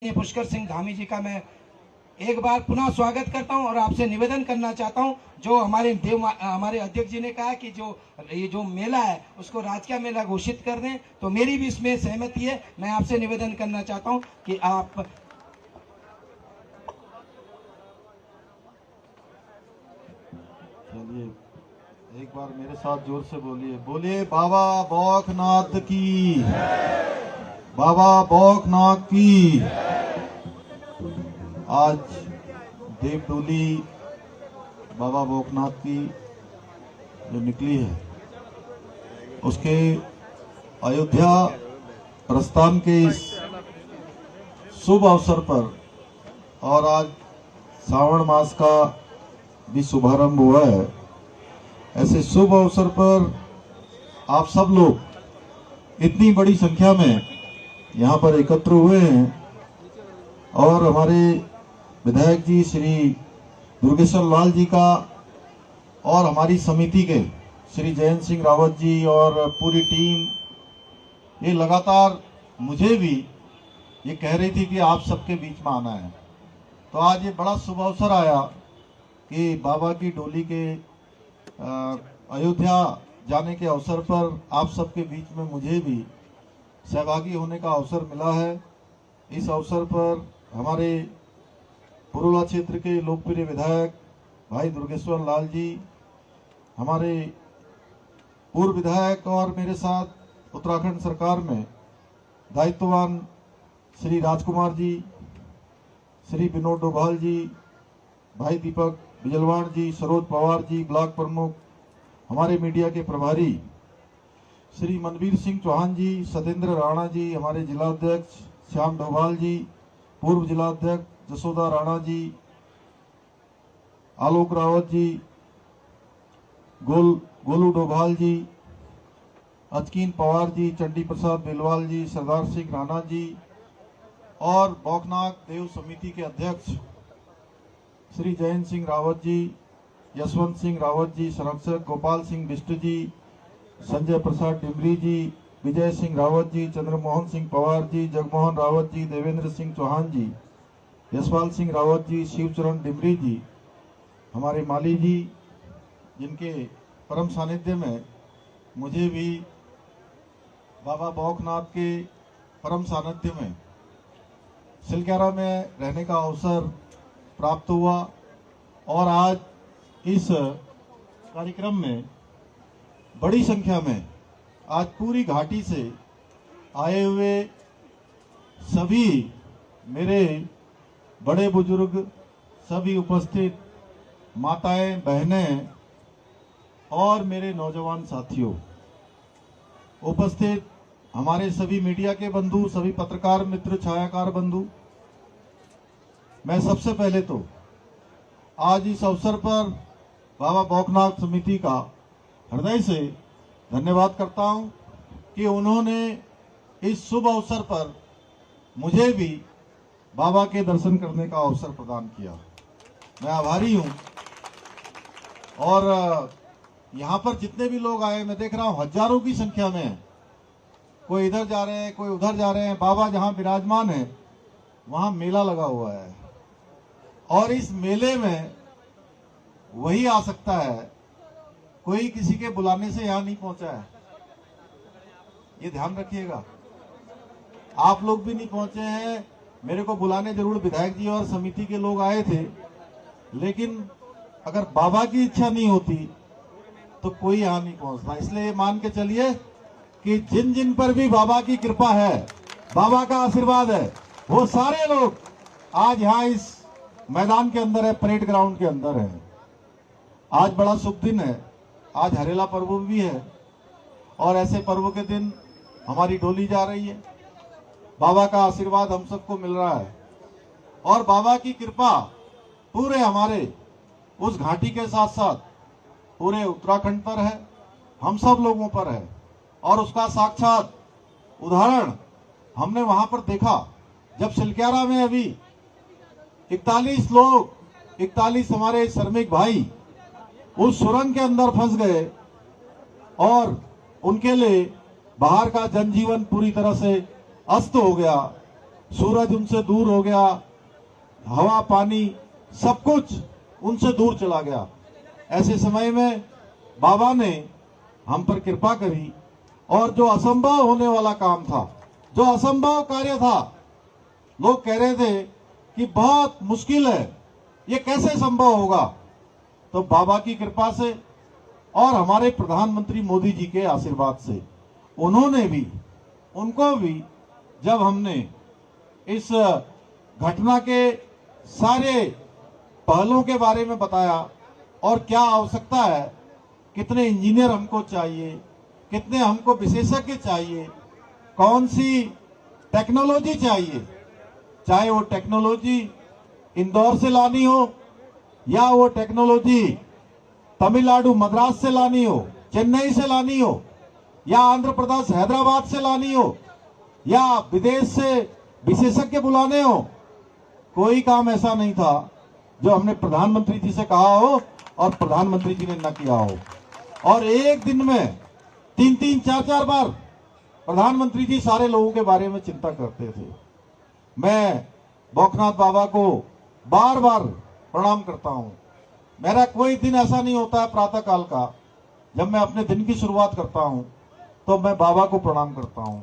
पुष्कर सिंह धामी जी का मैं एक बार पुनः स्वागत करता हूं और आपसे निवेदन करना चाहता हूं, जो हमारे अध्यक्ष जी ने कहा कि ये जो मेला है उसको राजकीय मेला घोषित कर दें, तो मेरी भी इसमें सहमति है। मैं आपसे निवेदन करना चाहता हूं कि आप चलिए एक बार मेरे साथ जोर से बोलिए, बोलिए बाबा बौखनाथ की, बाबा बौखनाथ की। आज देवडोली बाबा बौखनाथ की जो निकली है, उसके अयोध्या प्रस्थान के इस शुभ अवसर पर और आज श्रावण मास का भी शुभारंभ हुआ है, ऐसे शुभ अवसर पर आप सब लोग इतनी बड़ी संख्या में यहाँ पर एकत्र हुए हैं और हमारे विधायक जी श्री दुर्गेश्वर लाल जी का और हमारी समिति के श्री जयंत सिंह रावत जी और पूरी टीम, ये लगातार मुझे भी ये कह रही थी कि आप सबके बीच में आना है। तो आज ये बड़ा शुभ अवसर आया कि बाबा की डोली के अयोध्या जाने के अवसर पर आप सबके बीच में मुझे भी सहभागी होने का अवसर मिला है। इस अवसर पर हमारे पुरुला क्षेत्र के लोकप्रिय विधायक भाई दुर्गेश्वर लाल जी, हमारे पूर्व विधायक और मेरे साथ उत्तराखंड सरकार में दायित्ववान श्री राजकुमार जी, श्री विनोद डोभाल जी, भाई दीपक बिजलवाड़ जी, सरोज पवार जी, ब्लॉक प्रमुख, हमारे मीडिया के प्रभारी श्री मनवीर सिंह चौहान जी, सत्येंद्र राणा जी, हमारे जिलाध्यक्ष श्याम डोभाल जी, पूर्व जिलाध्यक्ष जसोदा राणा जी, आलोक रावत जी, गोलू डोभाल जी, अचकीन पवार जी, चंडी प्रसाद बेलवाल जी, सरदार सिंह राणा जी और बौखनाथ देव समिति के अध्यक्ष श्री जयंत सिंह रावत जी, यशवंत सिंह रावत जी, संरक्षक गोपाल सिंह बिष्ट जी, संजय प्रसाद डिमरी जी, विजय सिंह रावत जी, चंद्रमोहन सिंह पवार जी, जगमोहन रावत जी, देवेंद्र सिंह चौहान जी, यशपाल सिंह रावत जी, शिवचरण डिमरी जी, हमारे माली जी, जिनके परम सानिध्य में मुझे भी बाबा बौखनाथ के परम सानिध्य में सिलक्यारा में रहने का अवसर प्राप्त हुआ और आज इस कार्यक्रम में बड़ी संख्या में आज पूरी घाटी से आए हुए सभी मेरे बड़े बुजुर्ग, सभी उपस्थित माताएं, बहनें और मेरे नौजवान साथियों, उपस्थित हमारे सभी मीडिया के बंधु, सभी पत्रकार मित्र, छायाकार बंधु, मैं सबसे पहले तो आज इस अवसर पर बाबा बौखनाथ समिति का हृदय से धन्यवाद करता हूं कि उन्होंने इस शुभ अवसर पर मुझे भी बाबा के दर्शन करने का अवसर प्रदान किया। मैं आभारी हूं। और यहाँ पर जितने भी लोग आए, मैं देख रहा हूं हजारों की संख्या में है। कोई इधर जा रहे हैं, कोई उधर जा रहे हैं। बाबा जहां विराजमान है वहां मेला लगा हुआ है और इस मेले में वही आ सकता है, कोई किसी के बुलाने से यहां नहीं पहुंचा है, ये ध्यान रखिएगा। आप लोग भी नहीं पहुंचे हैं। मेरे को बुलाने जरूर विधायक जी और समिति के लोग आए थे, लेकिन अगर बाबा की इच्छा नहीं होती तो कोई यहां नहीं पहुंचता। इसलिए मान के चलिए कि जिन जिन पर भी बाबा की कृपा है, बाबा का आशीर्वाद है, वो सारे लोग आज यहाँ इस मैदान के अंदर है, परेड ग्राउंड के अंदर है। आज बड़ा शुभ दिन है, आज हरेला पर्व भी है और ऐसे पर्व के दिन हमारी डोली जा रही है। बाबा का आशीर्वाद हम सबको मिल रहा है और बाबा की कृपा पूरे हमारे उस घाटी के साथ साथ पूरे उत्तराखंड पर है, हम सब लोगों पर है। और उसका साक्षात उदाहरण हमने वहां पर देखा जब सिलक्यारा में अभी 41 हमारे श्रमिक भाई उस सुरंग के अंदर फंस गए और उनके लिए बाहर का जनजीवन पूरी तरह से अस्त हो गया। सूरज उनसे दूर हो गया, हवा पानी सब कुछ उनसे दूर चला गया। ऐसे समय में बाबा ने हम पर कृपा करी और जो असंभव होने वाला काम था, जो असंभव कार्य था, लोग कह रहे थे कि बहुत मुश्किल है, ये कैसे संभव होगा, तो बाबा की कृपा से और हमारे प्रधानमंत्री मोदी जी के आशीर्वाद से उनको भी जब हमने इस घटना के सारे पहलुओं के बारे में बताया और क्या आवश्यकता है, कितने इंजीनियर हमको चाहिए, कितने हमको विशेषज्ञ चाहिए, कौन सी टेक्नोलॉजी चाहिए, चाहे वो टेक्नोलॉजी इंदौर से लानी हो या वो टेक्नोलॉजी तमिलनाडु मद्रास से लानी हो, चेन्नई से लानी हो, या आंध्र प्रदेश हैदराबाद से लानी हो, या विदेश से विशेषज्ञ बुलाने हो, कोई काम ऐसा नहीं था जो हमने प्रधानमंत्री जी से कहा हो और प्रधानमंत्री जी ने न किया हो। और एक दिन में 3-3, 4-4 बार प्रधानमंत्री जी सारे लोगों के बारे में चिंता करते थे। मैं बौखनाथ बाबा को बार बार प्रणाम करता हूं। मेरा कोई दिन ऐसा नहीं होता है प्रातः काल का जब मैं अपने दिन की शुरुआत करता हूं तो मैं बाबा को प्रणाम करता हूं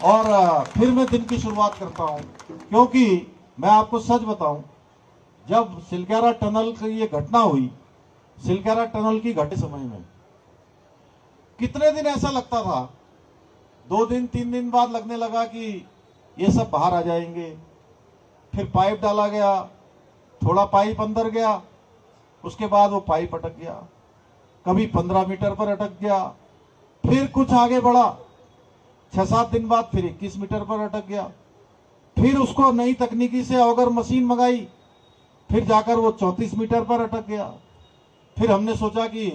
और फिर मैं दिन की शुरुआत करता हूं, क्योंकि मैं आपको सच बताऊं, जब सिलगेरा टनल की ये घटना हुई, सिलगेरा टनल की घटे समय में कितने दिन ऐसा लगता था, 2 दिन 3 दिन बाद लगने लगा कि ये सब बाहर आ जाएंगे। फिर पाइप डाला गया, थोड़ा पाइप अंदर गया, उसके बाद वो पाइप अटक गया, कभी 15 मीटर पर अटक गया, फिर कुछ आगे बढ़ा, 6-7 दिन बाद फिर 21 मीटर पर अटक गया, फिर उसको नई तकनीकी से ऑगर मशीन मंगाई, फिर जाकर वो 34 मीटर पर अटक गया। फिर हमने सोचा कि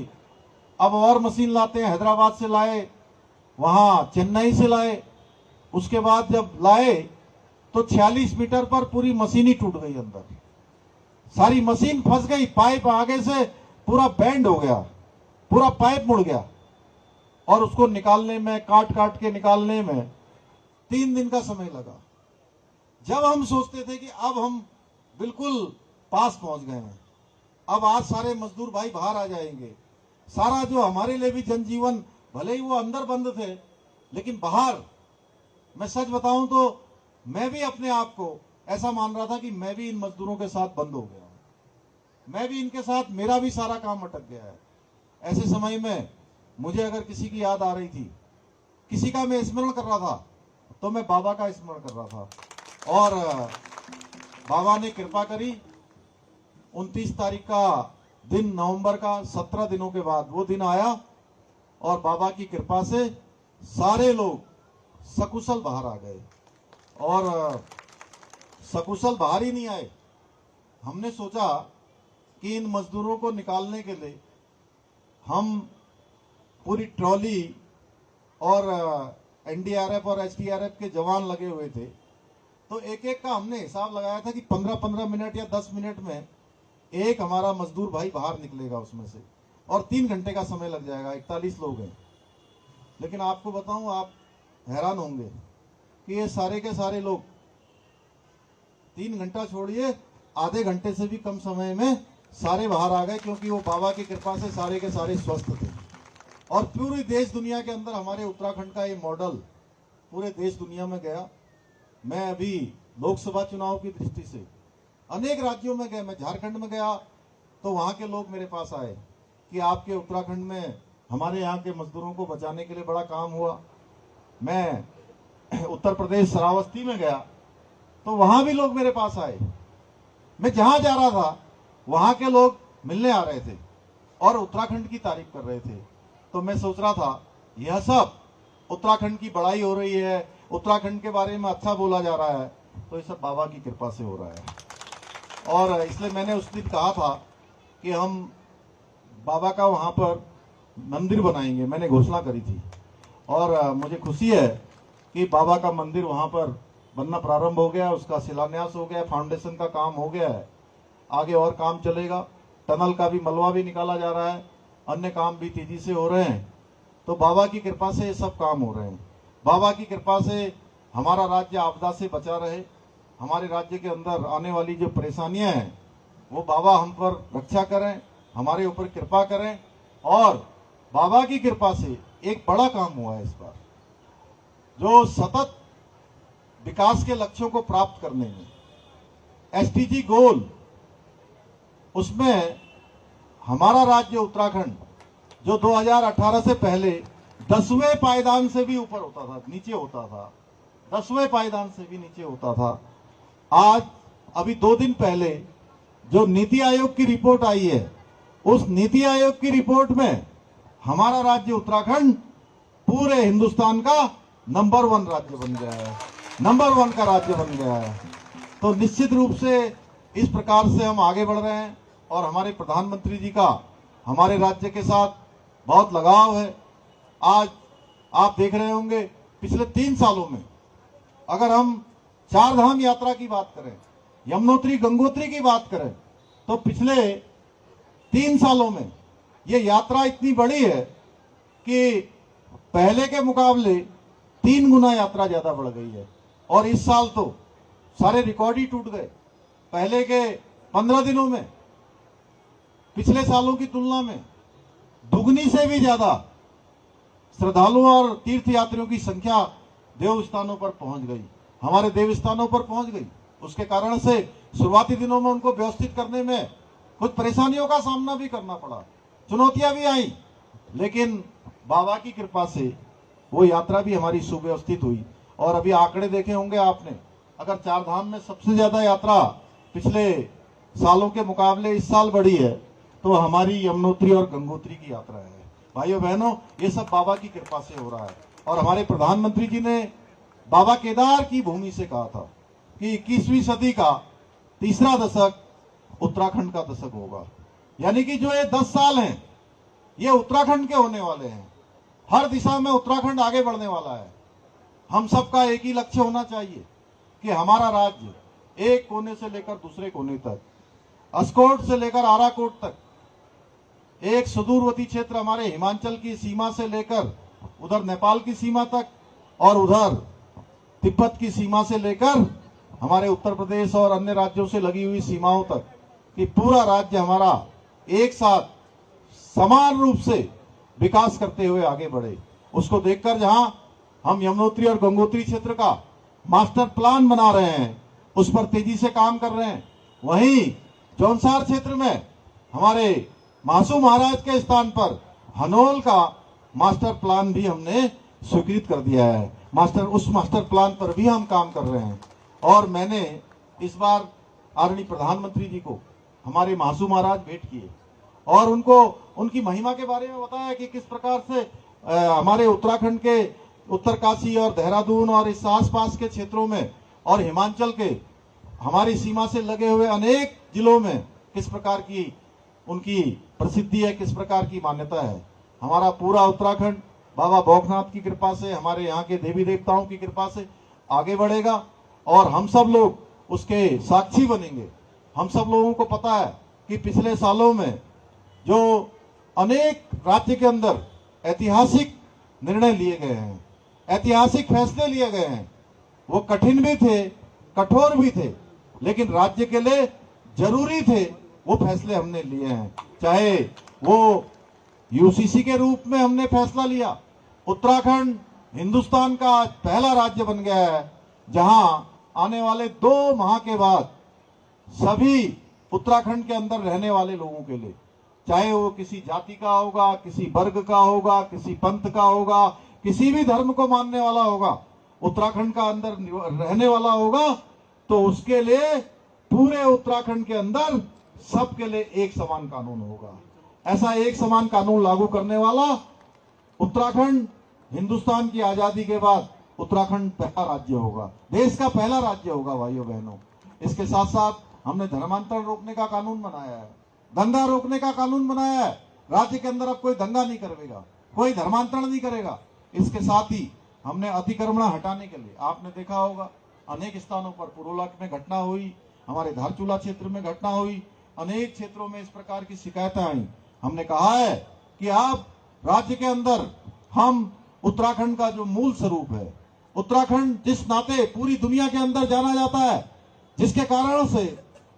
अब और मशीन लाते हैं, हैदराबाद से लाए, वहां चेन्नई से लाए, उसके बाद जब लाए तो 46 मीटर पर पूरी मशीन ही टूट गई, अंदर सारी मशीन फंस गई, पाइप आगे से पूरा बैंड हो गया, पूरा पाइप मुड़ गया और उसको निकालने में, काट काट के निकालने में 3 दिन का समय लगा। जब हम सोचते थे कि अब हम बिल्कुल पास पहुंच गए हैं, अब आज सारे मजदूर भाई बाहर आ जाएंगे, सारा जो हमारे लिए भी जनजीवन, भले ही वो अंदर बंद थे लेकिन बाहर, मैं सच बताऊं तो मैं भी अपने आप को ऐसा मान रहा था कि मैं भी इन मजदूरों के साथ बंद हो गया हूं, मैं भी इनके साथ, मेरा भी सारा काम अटक गया है। ऐसे समय में मुझे अगर किसी की याद आ रही थी, किसी का मैं स्मरण कर रहा था, तो मैं बाबा का स्मरण कर रहा था। और बाबा ने कृपा करी, 29 तारीख का दिन नवंबर का, 17 दिनों के बाद वो दिन आया और बाबा की कृपा से सारे लोग सकुशल बाहर आ गए। और सकुशल बाहर ही नहीं आए, हमने सोचा कि इन मजदूरों को निकालने के लिए हम पूरी ट्रॉली और एनडीआरएफ और एसडीआरएफ के जवान लगे हुए थे, तो एक एक का हमने हिसाब लगाया था कि 15-15 मिनट या 10 मिनट में एक हमारा मजदूर भाई बाहर निकलेगा उसमें से, और 3 घंटे का समय लग जाएगा, 41 लोग हैं। लेकिन आपको बताऊं, आप हैरान होंगे कि ये सारे के सारे लोग 3 घंटा छोड़िए, आधे घंटे से भी कम समय में सारे बाहर आ गए, क्योंकि वो बाबा की कृपा से सारे के सारे स्वस्थ थे। और पूरी देश दुनिया के अंदर हमारे उत्तराखंड का ये मॉडल पूरे देश दुनिया में गया। मैं अभी लोकसभा चुनाव की दृष्टि से अनेक राज्यों में गया, मैं झारखंड में गया तो वहां के लोग मेरे पास आए कि आपके उत्तराखंड में हमारे यहाँ के मजदूरों को बचाने के लिए बड़ा काम हुआ। मैं उत्तर प्रदेश श्रावस्ती में गया तो वहां भी लोग मेरे पास आए। मैं जहां जा रहा था वहां के लोग मिलने आ रहे थे और उत्तराखंड की तारीफ कर रहे थे। तो मैं सोच रहा था, यह सब उत्तराखंड की बड़ाई हो रही है, उत्तराखंड के बारे में अच्छा बोला जा रहा है, तो ये सब बाबा की कृपा से हो रहा है। और इसलिए मैंने उस दिन कहा था कि हम बाबा का वहां पर मंदिर बनाएंगे, मैंने घोषणा करी थी। और मुझे खुशी है कि बाबा का मंदिर वहां पर बनना प्रारंभ हो गया, उसका शिलान्यास हो गया, फाउंडेशन का काम हो गया है, आगे और काम चलेगा। टनल का भी मलबा भी निकाला जा रहा है, अन्य काम भी तेजी से हो रहे हैं। तो बाबा की कृपा से ये सब काम हो रहे हैं। बाबा की कृपा से हमारा राज्य आपदा से बचा रहे, हमारे राज्य के अंदर आने वाली जो परेशानियां हैं वो बाबा हम पर रक्षा करें, हमारे ऊपर कृपा करें। और बाबा की कृपा से एक बड़ा काम हुआ है इस बार, जो सतत विकास के लक्ष्यों को प्राप्त करने में एसडीजी गोल, उसमें हमारा राज्य उत्तराखंड जो 2018 से पहले 10वें पायदान से भी ऊपर होता था, नीचे होता था, 10वें पायदान से भी नीचे होता था, आज अभी 2 दिन पहले जो नीति आयोग की रिपोर्ट आई है, उस नीति आयोग की रिपोर्ट में हमारा राज्य उत्तराखंड पूरे हिंदुस्तान का नंबर 1 राज्य बन गया है, नंबर 1 का राज्य बन गया है। तो निश्चित रूप से इस प्रकार से हम आगे बढ़ रहे हैं और हमारे प्रधानमंत्री जी का हमारे राज्य के साथ बहुत लगाव है। आज आप देख रहे होंगे पिछले 3 सालों में अगर हम 4 धाम यात्रा की बात करें, यमुनोत्री गंगोत्री की बात करें, तो पिछले 3 सालों में ये यात्रा इतनी बड़ी है कि पहले के मुकाबले 3 गुना यात्रा ज्यादा बढ़ गई है। और इस साल तो सारे रिकॉर्ड ही टूट गए। पहले के 15 दिनों में पिछले सालों की तुलना में दुगनी से भी ज्यादा श्रद्धालुओं और तीर्थयात्रियों की संख्या देव स्थानों पर पहुंच गई, हमारे देव स्थानों पर पहुंच गई। उसके कारण से शुरुआती दिनों में उनको व्यवस्थित करने में कुछ परेशानियों का सामना भी करना पड़ा, चुनौतियां भी आई, लेकिन बाबा की कृपा से वो यात्रा भी हमारी सुव्यवस्थित हुई। और अभी आंकड़े देखे होंगे आपने, अगर 4 धाम में सबसे ज्यादा यात्रा पिछले सालों के मुकाबले इस साल बढ़ी है तो हमारी यमुनोत्री और गंगोत्री की यात्रा है। भाइयों बहनों, ये सब बाबा की कृपा से हो रहा है। और हमारे प्रधानमंत्री जी ने बाबा केदार की भूमि से कहा था कि 21वीं सदी का तीसरा दशक उत्तराखंड का दशक होगा, यानी कि जो ये 10 साल हैं ये उत्तराखंड के होने वाले हैं। हर दिशा में उत्तराखंड आगे बढ़ने वाला है। हम सबका एक ही लक्ष्य होना चाहिए कि हमारा राज्य एक कोने से लेकर दूसरे कोने तक, अस्कोट से लेकर आराकोट तक, एक सुदूरवर्ती क्षेत्र हमारे हिमाचल की सीमा से लेकर उधर नेपाल की सीमा तक और उधर तिब्बत की सीमा से लेकर हमारे उत्तर प्रदेश और अन्य राज्यों से लगी हुई सीमाओं तक, कि पूरा राज्य हमारा एक साथ समान रूप से विकास करते हुए आगे बढ़े। उसको देखकर जहां हम यमुनोत्री और गंगोत्री क्षेत्र का मास्टर प्लान बना रहे हैं, उस पर तेजी से काम कर रहे हैं, वहीं जौनसार क्षेत्र में हमारे महासू महाराज के स्थान पर हनोल का मास्टर प्लान भी हमने स्वीकृत कर दिया है। उस मास्टर प्लान पर भी हम काम कर रहे हैं। और मैंने इस बार आदरणीय प्रधानमंत्री जी को हमारे महासू महाराज भेंट किए और उनको उनकी महिमा के बारे में बताया कि किस प्रकार से हमारे उत्तराखंड के उत्तरकाशी और देहरादून और इस आसपास के क्षेत्रों में और हिमाचल के हमारी सीमा से लगे हुए अनेक जिलों में किस प्रकार की उनकी प्रसिद्धि है, किस प्रकार की मान्यता है। हमारा पूरा उत्तराखंड बाबा भौकनाथ की कृपा से, हमारे यहाँ के देवी देवताओं की कृपा से आगे बढ़ेगा और हम सब लोग उसके साक्षी बनेंगे। हम सब लोगों को पता है कि पिछले सालों में जो अनेक राज्य के अंदर ऐतिहासिक निर्णय लिए गए हैं, ऐतिहासिक फैसले लिए गए हैं, वो कठिन भी थे, कठोर भी थे, लेकिन राज्य के लिए जरूरी थे। वो फैसले हमने लिए हैं, चाहे वो यूसीसी के रूप में हमने फैसला लिया। उत्तराखंड हिंदुस्तान का आज पहला राज्य बन गया है जहां आने वाले 2 माह के बाद सभी उत्तराखंड के अंदर रहने वाले लोगों के लिए, चाहे वो किसी जाति का होगा, किसी वर्ग का होगा, किसी पंथ का होगा, किसी भी धर्म को मानने वाला होगा, उत्तराखंड का अंदर रहने वाला होगा, तो उसके लिए पूरे उत्तराखंड के अंदर सबके लिए एक समान कानून होगा। ऐसा एक समान कानून लागू करने वाला उत्तराखंड हिंदुस्तान की आजादी के बाद उत्तराखंड पहला राज्य होगा, देश का पहला राज्य होगा। भाइयों बहनों, इसके साथ साथ हमने धर्मांतरण रोकने का कानून बनाया है, दंगा रोकने का कानून बनाया है। राज्य के अंदर अब कोई दंगा नहीं करेगा, कोई धर्मांतरण नहीं करेगा। इसके साथ ही हमने अतिक्रमण हटाने के लिए, आपने देखा होगा अनेक स्थानों पर पुरोलक में घटना हुई, हमारे धारचूला क्षेत्र में घटना हुई, अनेक क्षेत्रों में इस प्रकार की शिकायतें आई। हमने कहा है कि आप राज्य के अंदर हम उत्तराखंड का जो मूल स्वरूप है, उत्तराखंड जिस नाते पूरी दुनिया के अंदर जाना जाता है जिसके कारण से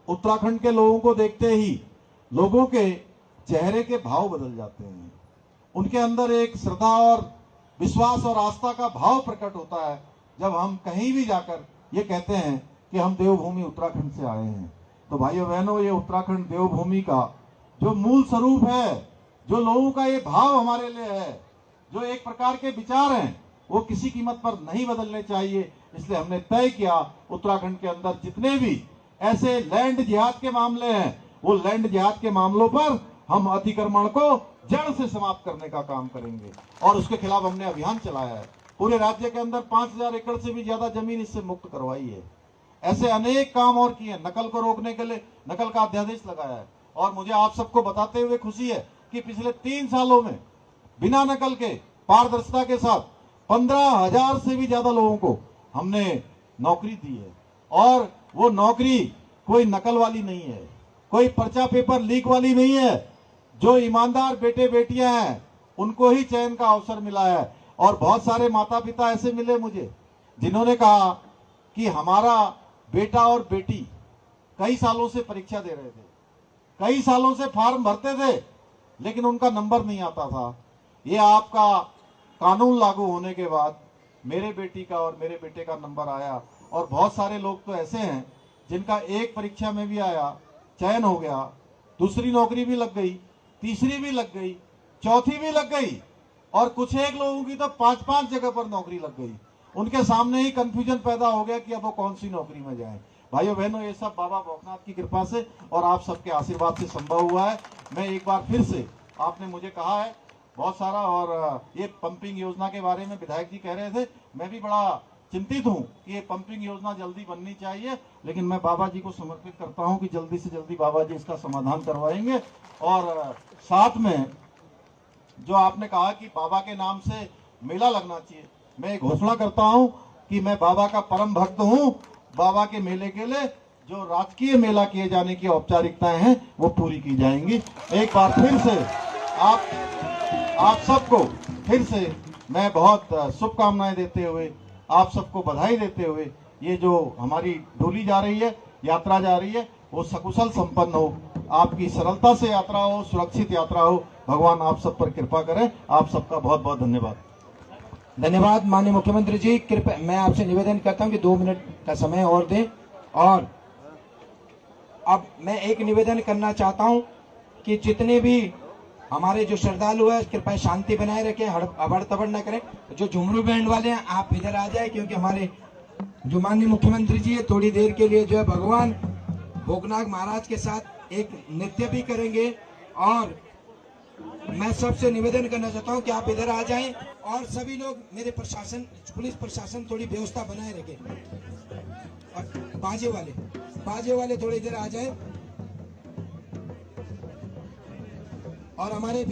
उत्तराखंड के लोगों को देखते ही लोगों के चेहरे के भाव बदल जाते हैं। उनके अंदर एक श्रद्धा और विश्वास और आस्था का भाव प्रकट होता है जब हम कहीं भी जाकर ये कहते हैं कि हम देवभूमि उत्तराखंड से आए हैं। तो भाइयों बहनों, ये उत्तराखंड देवभूमि का जो मूल स्वरूप है, जो लोगों का ये भाव हमारे लिए है, जो एक प्रकार के विचार हैं, वो किसी कीमत पर नहीं बदलने चाहिए। इसलिए हमने तय किया उत्तराखंड के अंदर जितने भी ऐसे लैंड जिहाद के मामले हैं, वो लैंड जिहाद के मामलों पर हम अतिक्रमण को जड़ से समाप्त करने का काम करेंगे और उसके खिलाफ हमने अभियान चलाया है। पूरे राज्य के अंदर 5000 एकड़ से भी ज्यादा जमीन इससे मुक्त करवाई है। ऐसे अनेक काम और किए। नकल को रोकने के लिए नकल का अध्यादेश लगाया है। और मुझे आप सबको बताते हुए खुशी है कि पिछले 3 सालों में बिना नकल के पारदर्शिता के साथ 15,000 से भी ज्यादा लोगों को हमने नौकरी दी है। और वो नौकरी कोई नकल वाली नहीं है, कोई पर्चा पेपर लीक वाली नहीं है। जो ईमानदार बेटे बेटियां हैं उनको ही चयन का अवसर मिला है। और बहुत सारे माता पिता ऐसे मिले मुझे जिन्होंने कहा कि हमारा बेटा और बेटी कई सालों से परीक्षा दे रहे थे, कई सालों से फॉर्म भरते थे, लेकिन उनका नंबर नहीं आता था। ये आपका कानून लागू होने के बाद मेरे बेटी का और मेरे बेटे का नंबर आया। और बहुत सारे लोग तो ऐसे हैं जिनका एक परीक्षा में भी आया, चयन हो गया, दूसरी नौकरी भी लग गई, तीसरी भी लग गई, चौथी भी लग गई, और कुछ एक लोगों की तो 5-5 जगह पर नौकरी लग गई। उनके सामने ही कंफ्यूजन पैदा हो गया कि अब वो कौन सी नौकरी में जाएं। भाइयों बहनों, ये सब बाबा भौकनाथ की कृपा से और आप सबके आशीर्वाद से संभव हुआ है। मैं एक बार फिर से, आपने मुझे कहा है बहुत सारा, और ये पंपिंग योजना के बारे में विधायक जी कह रहे थे, मैं भी बड़ा चिंतित हूं कि ये पंपिंग योजना जल्दी बननी चाहिए, लेकिन मैं बाबा जी को समर्पित करता हूं कि जल्दी से जल्दी बाबा जी इसका समाधान करवाएंगे। और साथ में जो आपने कहा कि बाबा के नाम से मेला लगना चाहिए, मैं घोषणा करता हूं कि मैं बाबा का परम भक्त हूं। बाबा के मेले के लिए जो राजकीय मेला किए जाने की औपचारिकताएं हैं वो पूरी की जाएंगी। एक बार फिर से आप सबको फिर से मैं बहुत शुभकामनाएं देते हुए, आप सबको बधाई देते हुए, ये जो हमारी डोली जा रही है, यात्रा जा रही है, वो सकुशल संपन्न हो, आपकी सरलता से यात्रा हो, सुरक्षित यात्रा हो। भगवान आप सब पर कृपा करें। आप सबका बहुत बहुत धन्यवाद। धन्यवाद माननीय मुख्यमंत्री जी। कृपया मैं आपसे निवेदन करता हूं कि 2 मिनट का समय और दें। और अब मैं एक निवेदन करना चाहता हूं कि जितने भी हमारे जो श्रद्धालु है कृपया शांति बनाए रखें, अबड़ तबड़ न करें। जो झुमरू बैंड वाले हैं आप इधर आ जाए, क्योंकि हमारे जो माननीय मुख्यमंत्री जी है थोड़ी देर के लिए जो है भगवान भोगनाथ महाराज के साथ एक नृत्य भी करेंगे। और मैं सबसे निवेदन करना चाहता हूं कि आप इधर आ जाएं और सभी लोग, मेरे प्रशासन, पुलिस प्रशासन थोड़ी व्यवस्था बनाए रखे। और बाजे वाले थोड़ी इधर आ जाएं। और हमारे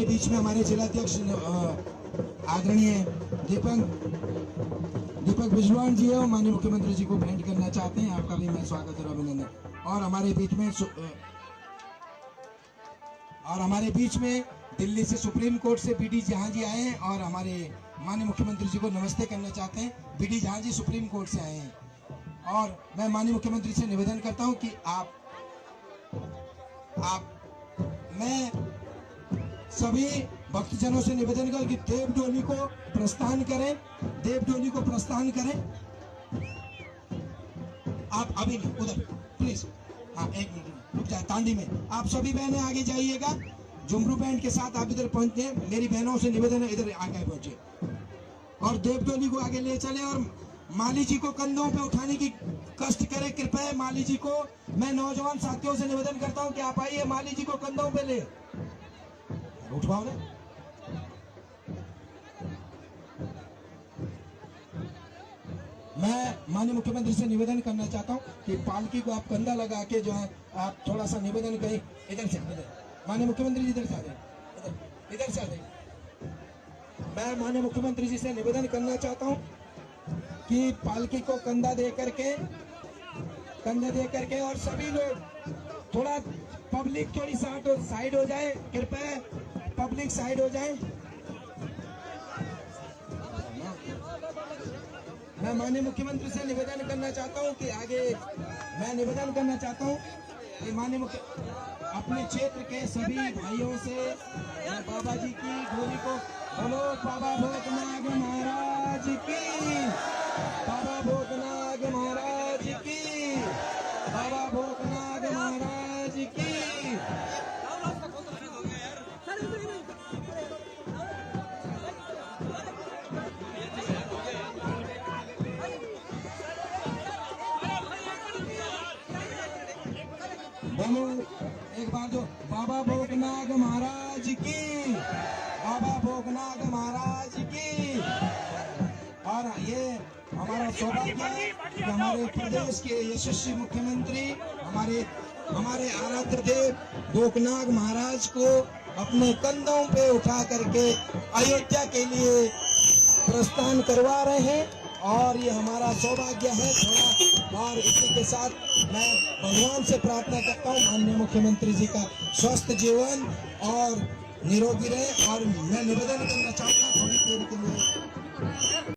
बीच में हमारे जिलाध्यक्ष आदरणीय दीपक बिजवान जी है, और माननीय मुख्यमंत्री जी को भेंट करना चाहते हैं। आपका भी मैं स्वागत और अभिनंदन। और हमारे बीच में दिल्ली से सुप्रीम कोर्ट से बीडी जहां जी आए हैं और हमारे माननीय मुख्यमंत्री जी को नमस्ते करना चाहते हैं। बीडी जहां जी सुप्रीम कोर्ट से आए हैं। और मैं माननीय मुख्यमंत्री से निवेदन करता हूं कि मैं सभी भक्तजनों से निवेदन कर कि देव डोली को प्रस्थान करें। आप अभी नहीं, उधर प्लीज, हाँ 1 मिनट रुक जाए। तांडी में आप सभी बहनें आगे जाइएगा, झुमरू बैंड के साथ आप इधर पहुंचे। मेरी बहनों से निवेदन है इधर आगे पहुंचे और देव डोली को आगे ले चले और माली जी को कंधों पे उठाने की कष्ट करें। कृपया माली जी को, मैं नौजवान साथियों से निवेदन करता हूं कि आप आइए, माली जी को कंधों पे ले उठवाओ ना। मैं माननीय मुख्यमंत्री से निवेदन करना चाहता हूं कि पालकी को आप कंधा लगा के जो है आप थोड़ा सा निवेदन करें। इधर से, माननीय मुख्यमंत्री जी इधर से आ जाए, इधर से आ जाए। मैं माननीय मुख्यमंत्री जी से निवेदन करना चाहता हूं कि पालकी को कंधा दे करके और सभी लोग थोड़ा, पब्लिक थोड़ी साइड हो जाए, कृपया पब्लिक साइड हो जाए। मैं माननीय मुख्यमंत्री से निवेदन करना चाहता हूं कि आगे मैं निवेदन करना चाहता हूं कि माननीय मुख्य अपने क्षेत्र के सभी भाइयों से मैं बाबा जी की डोली को बोलो, बाबा भूतनाथ महाराज की, बाबा भूतनाथ महाराज की, बाबा भूतनाथ महाराज की। बोलो एक बार जो बाबा भूतनाथ महाराज की, बाबा भूतनाथ महाराज की। और ये हमारा सौभाग्य है कि हमारे प्रदेश के यशस्वी मुख्यमंत्री हमारे आराध्य देव भूतनाथ महाराज को अपने कंधों पे उठा करके अयोध्या के लिए प्रस्थान करवा रहे हैं और ये हमारा सौभाग्य है थोड़ा। और इसी के साथ मैं भगवान से प्रार्थना करता हूँ माननीय मुख्यमंत्री जी का स्वस्थ जीवन और निरोगी रहे। और मैं निवेदन करना चाहता हूँ थोड़ी देर के लिए